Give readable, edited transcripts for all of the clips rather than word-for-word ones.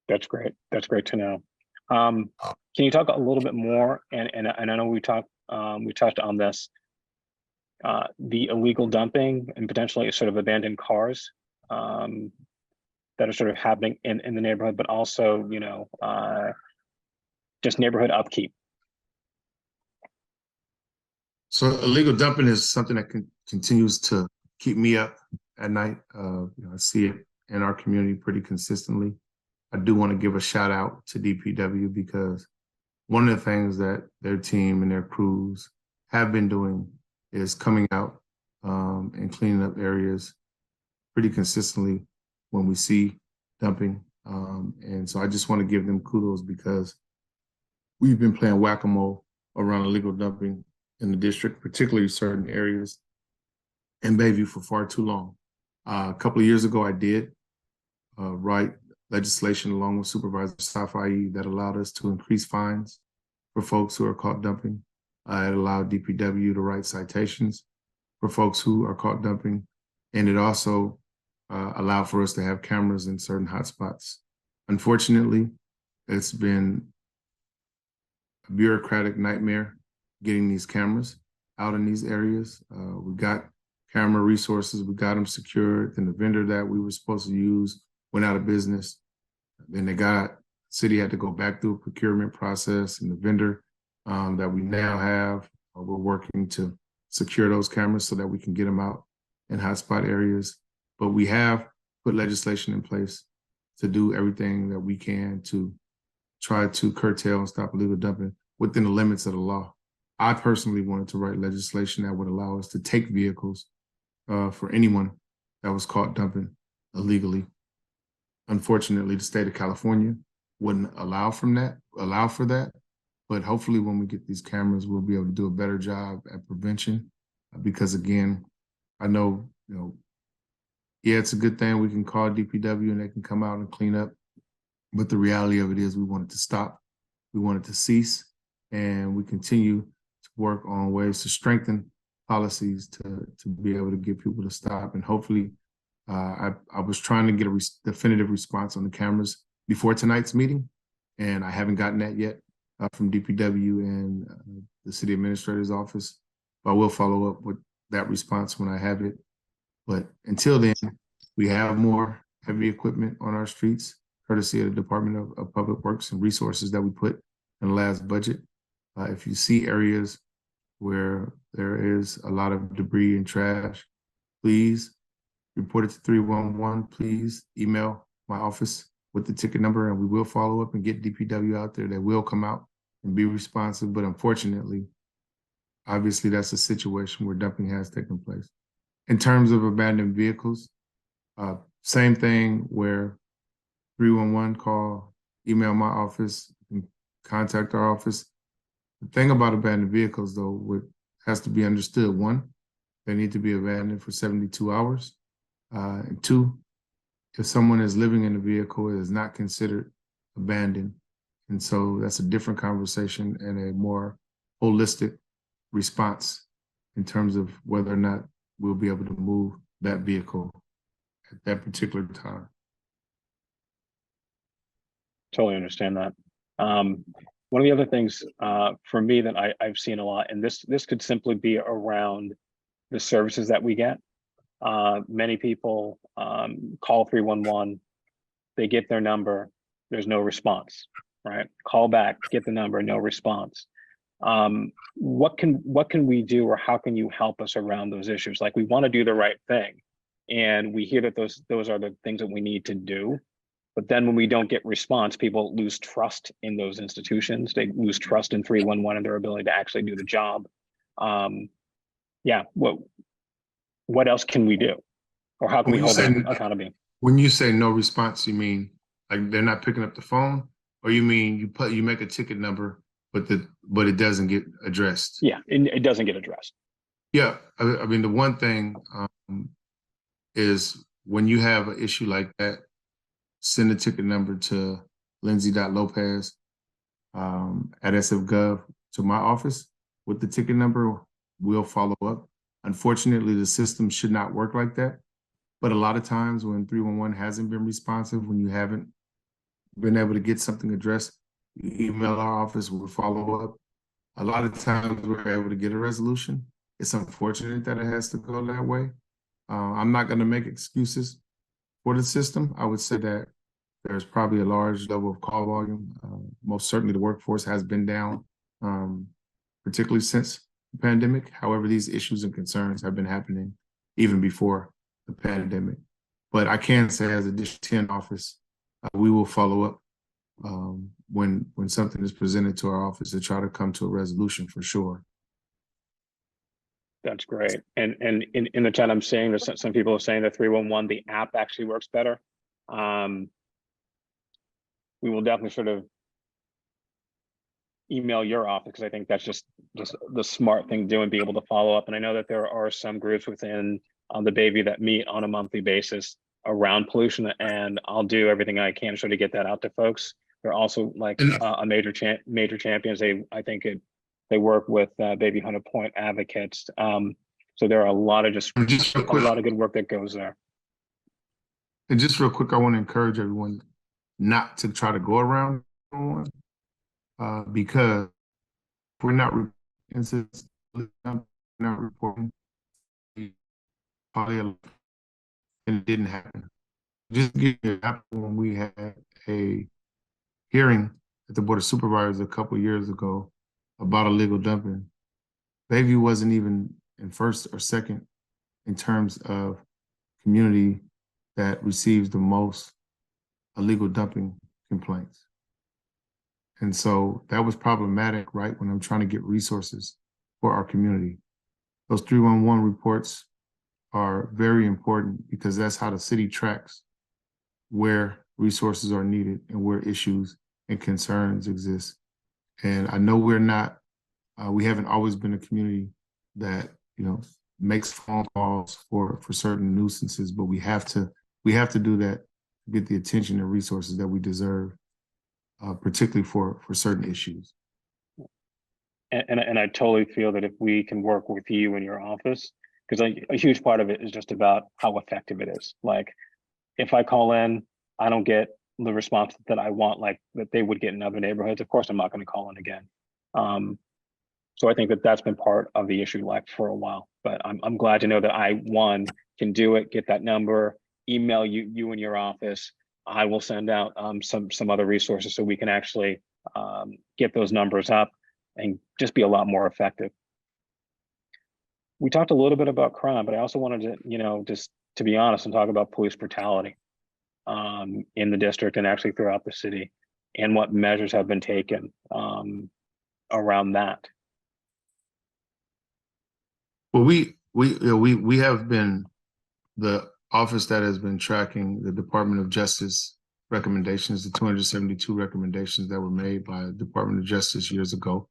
That's great. That's great to know. Can you talk a little bit more? And I know we touched on this, the illegal dumping and potentially sort of abandoned cars that are sort of happening in the neighborhood, but also, you know, just neighborhood upkeep. So illegal dumping is something that continues to keep me up at night. You know, I see it in our community pretty consistently. I do want to give a shout out to DPW because one of the things that their team and their crews have been doing is coming out and cleaning up areas pretty consistently when we see dumping. And so I just want to give them kudos because we've been playing whack-a-mole around illegal dumping in the district, particularly certain areas in Bayview for far too long. A couple of years ago, I did write legislation along with Supervisor Shamann that allowed us to increase fines for folks who are caught dumping. It allowed DPW to write citations for folks who are caught dumping. And it also allowed for us to have cameras in certain hotspots. Unfortunately, it's been a bureaucratic nightmare getting these cameras out in these areas. We got camera resources, we got them secured, and the vendor that we were supposed to use went out of business. Then the city had to go back through a procurement process, and the vendor that we now have, we're working to secure those cameras so that we can get them out in hotspot areas. But we have put legislation in place to do everything that we can to try to curtail and stop illegal dumping within the limits of the law. I personally wanted to write legislation that would allow us to take vehicles for anyone that was caught dumping illegally. Unfortunately, the state of California wouldn't allow for that. But hopefully when we get these cameras, we'll be able to do a better job at prevention. Because again, I know, you know, yeah, it's a good thing we can call DPW and they can come out and clean up. But the reality of it is we want it to stop. We want it to cease. And we continue to work on ways to strengthen policies to be able to get people to stop. And hopefully, I was trying to get a definitive response on the cameras before tonight's meeting, and I haven't gotten that yet from DPW and the city administrator's office. But I will follow up with that response when I have it. But until then, we have more heavy equipment on our streets, courtesy of the Department of Public Works and resources that we put in the last budget. If you see areas where there is a lot of debris and trash, please report it to 311. Please email my office with the ticket number, and we will follow up and get DPW out there. They will come out and be responsive. But unfortunately, obviously, that's a situation where dumping has taken place. In terms of abandoned vehicles, same thing where 311 call, email my office, and contact our office. The thing about abandoned vehicles, though, has to be understood. One, they need to be abandoned for 72 hours. And two, if someone is living in the vehicle, it is not considered abandoned. And so that's a different conversation and a more holistic response in terms of whether or not we'll be able to move that vehicle at that particular time. Totally understand that. One of the other things for me that I've seen a lot, and this could simply be around the services that we get. Many people call 311, they get their number, there's no response, right? Call back, get the number, no response. What can we do, or how can you help us around those issues? Like, we want to do the right thing, and we hear that those are the things that we need to do. But then when we don't get response, people lose trust in those institutions. They lose trust in 311 and their ability to actually do the job. Yeah, what else can we do? Or how can we hold them accountable? When you say no response, you mean like they're not picking up the phone? Or you mean you make a ticket number, but it doesn't get addressed? Yeah, it doesn't get addressed. Yeah, I mean, the one thing is when you have an issue like that, send a ticket number to Lindsay.Lopez at SF Gov to my office with the ticket number, we'll follow up. Unfortunately, the system should not work like that. But a lot of times when 311 hasn't been responsive, when you haven't been able to get something addressed, you email our office, we'll follow up. A lot of times we're able to get a resolution. It's unfortunate that it has to go that way. I'm not going to make excuses for the system. I would say that there's probably a large level of call volume. Most certainly the workforce has been down, particularly since the pandemic. However, these issues and concerns have been happening even before the pandemic. But I can say as a District 10 office, we will follow up when something is presented to our office to try to come to a resolution for sure. That's great. And in the chat, I'm saying there's some people are saying that 311, the app actually works better. We will definitely sort of email your office because I think that's just the smart thing to do and be able to follow up. And I know that there are some groups within the Bayview that meet on a monthly basis around pollution, and I'll do everything I can to try to get that out to folks. They're also like a major champions. They work with Baby Hunter Point advocates. So there are a lot of a lot of good work that goes there. And just real quick, I want to encourage everyone not to try to go around because if we're not reporting, probably and it didn't happen. Just to give you an example, when we had a hearing at the Board of Supervisors a couple of years ago about illegal dumping, Bayview wasn't even in first or second in terms of community that receives the most illegal dumping complaints. And so that was problematic, right, when I'm trying to get resources for our community. Those 311 reports are very important because that's how the city tracks where resources are needed and where issues and concerns exist. And I know we're not, we haven't always been a community that, makes phone calls for certain nuisances, but we have to do that to get the attention and resources that we deserve, particularly for certain issues. And I totally feel that if we can work with you in your office, because a huge part of it is just about how effective it is. Like if I call in, I don't get the response that I want, like that they would get in other neighborhoods. Of course, I'm not going to call in again. So I think that that's been part of the issue like for a while, but I'm glad to know that I, one, can do it, get that number, email you in your office. I will send out some other resources so we can actually get those numbers up and just be a lot more effective. We talked a little bit about crime, but I also wanted to, just to be honest and talk about police brutality in the district and actually throughout the city and what measures have been taken around that. Well, we have been the office that has been tracking the Department of Justice recommendations, the 272 recommendations that were made by the Department of Justice years ago.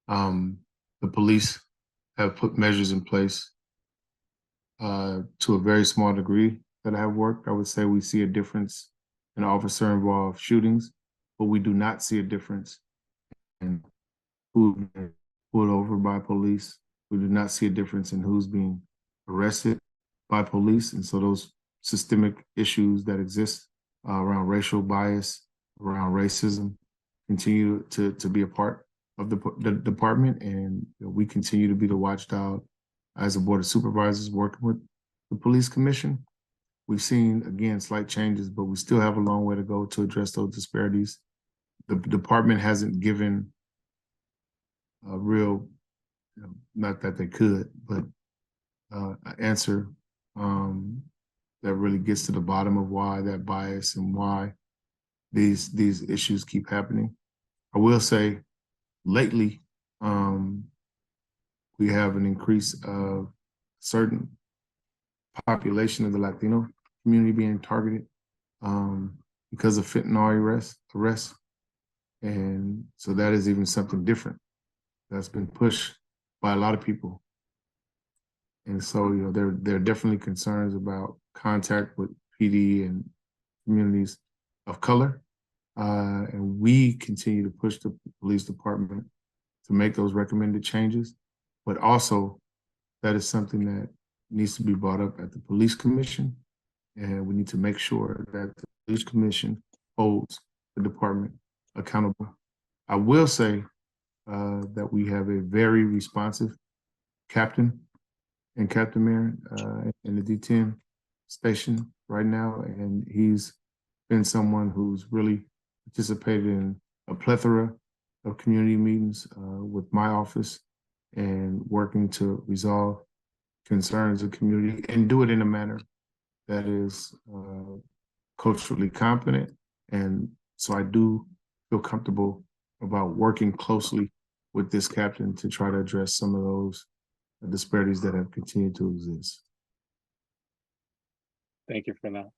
The police have put measures in place to a very small degree that have worked. I would say we see a difference in officer-involved shootings, but we do not see a difference in who's been pulled over by police. We do not see a difference in who's being arrested by police. And so those systemic issues that exist around racial bias, around racism, continue to be a part of the department. And we continue to be the watchdog as a Board of Supervisors working with the Police Commission. We've seen, again, slight changes, but we still have a long way to go to address those disparities. The department hasn't given a real, not that they could, but an answer that really gets to the bottom of why that bias and why these issues keep happening. I will say lately, we have an increase of certain population of the Latino community being targeted because of fentanyl arrests. And so that is even something different that's been pushed by a lot of people. And so, there are definitely concerns about contact with PD and communities of color. And we continue to push the police department to make those recommended changes, but also that is something that needs to be brought up at the police commission. And we need to make sure that the police commission holds the department accountable. I will say that we have a very responsive captain and Captain Mayor in the D10 station right now. And he's been someone who's really participated in a plethora of community meetings with my office and working to resolve concerns of community and do it in a manner that is culturally competent. And so I do feel comfortable about working closely with this captain to try to address some of those disparities that have continued to exist. Thank you for that.